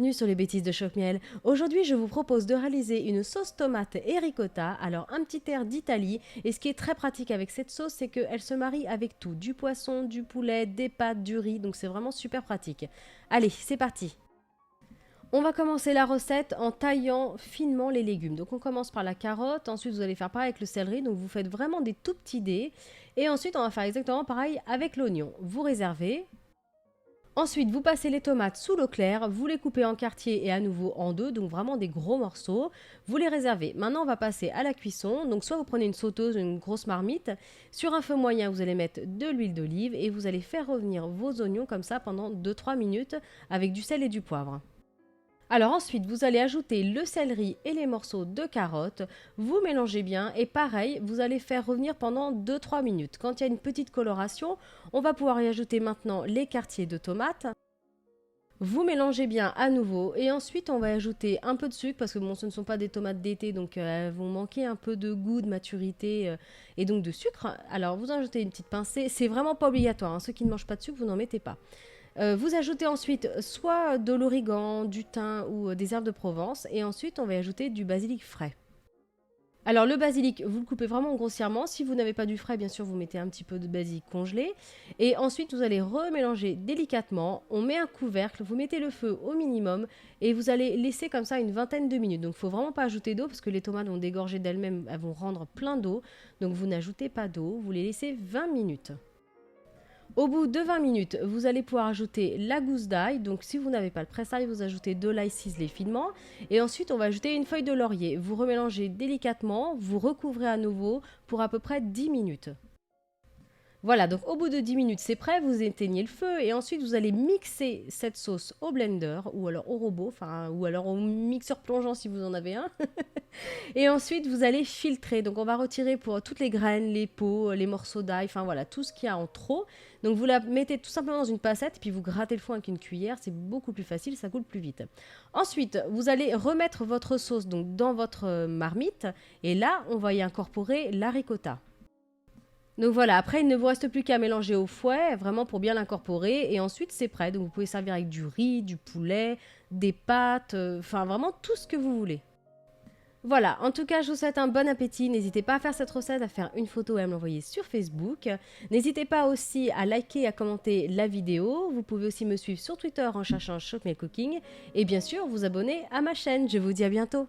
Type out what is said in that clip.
bienvenue sur les bêtises de Choc-Miel. Aujourd'hui, je vous propose de réaliser une sauce tomate et ricotta. Alors, un petit air d'Italie. Et ce qui est très pratique avec cette sauce, c'est qu'elle se marie avec tout. Du poisson, du poulet, des pâtes, du riz. Donc, c'est vraiment super pratique. Allez, c'est parti. On va commencer la recette en taillant finement les légumes. Donc, on commence par la carotte. Ensuite, vous allez faire pareil avec le céleri. Donc, vous faites vraiment des tout petits dés. Et ensuite, on va faire exactement pareil avec l'oignon. Vous réservez. Ensuite, vous passez les tomates sous l'eau claire, vous les coupez en quartiers et à nouveau en deux, donc vraiment des gros morceaux. Vous les réservez. Maintenant, on va passer à la cuisson. Donc, soit vous prenez une sauteuse, une grosse marmite. Sur un feu moyen, vous allez mettre de l'huile d'olive et vous allez faire revenir vos oignons comme ça pendant 2-3 minutes avec du sel et du poivre. Alors ensuite, vous allez ajouter le céleri et les morceaux de carottes. Vous mélangez bien et pareil, vous allez faire revenir pendant 2-3 minutes. Quand il y a une petite coloration, on va pouvoir y ajouter maintenant les quartiers de tomates. Vous mélangez bien à nouveau et ensuite on va ajouter un peu de sucre parce que bon, ce ne sont pas des tomates d'été donc elles vont manquer un peu de goût, de maturité et donc de sucre. Alors vous ajoutez une petite pincée, c'est vraiment pas obligatoire, hein. Ceux qui ne mangent pas de sucre, vous n'en mettez pas. Vous ajoutez ensuite soit de l'origan, du thym ou des herbes de Provence et ensuite on va ajouter du basilic frais. Alors le basilic, vous le coupez vraiment grossièrement. Si vous n'avez pas du frais, bien sûr, vous mettez un petit peu de basilic congelé. Et ensuite, vous allez remélanger délicatement. On met un couvercle, vous mettez le feu au minimum et vous allez laisser comme ça une vingtaine de minutes. Donc il ne faut vraiment pas ajouter d'eau parce que les tomates vont dégorger d'elles-mêmes, elles vont rendre plein d'eau. Donc vous n'ajoutez pas d'eau, vous les laissez 20 minutes. Au bout de 20 minutes, vous allez pouvoir ajouter la gousse d'ail. Donc si vous n'avez pas le presse-ail, vous ajoutez de l'ail ciselé finement. Et ensuite, on va ajouter une feuille de laurier. Vous remélangez délicatement, vous recouvrez à nouveau pour à peu près 10 minutes. Voilà, donc au bout de 10 minutes, c'est prêt, vous éteignez le feu et ensuite vous allez mixer cette sauce au blender ou alors au robot, ou alors au mixeur plongeant si vous en avez un. Et ensuite, vous allez filtrer. Donc, on va retirer pour toutes les graines, les peaux, les morceaux d'ail, enfin voilà, tout ce qu'il y a en trop. Donc, vous la mettez tout simplement dans une passette, puis vous grattez le fond avec une cuillère. C'est beaucoup plus facile, ça coule plus vite. Ensuite, vous allez remettre votre sauce donc, dans votre marmite. Et là, on va y incorporer la ricotta. Donc voilà, après il ne vous reste plus qu'à mélanger au fouet, vraiment pour bien l'incorporer. Et ensuite c'est prêt, donc vous pouvez servir avec du riz, du poulet, des pâtes, enfin vraiment tout ce que vous voulez. Voilà, en tout cas, je vous souhaite un bon appétit. N'hésitez pas à faire cette recette, à faire une photo et à me l'envoyer sur Facebook. N'hésitez pas aussi à liker et à commenter la vidéo. Vous pouvez aussi me suivre sur Twitter en cherchant Choc-Miel Cooking. Et bien sûr, vous abonner à ma chaîne. Je vous dis à bientôt.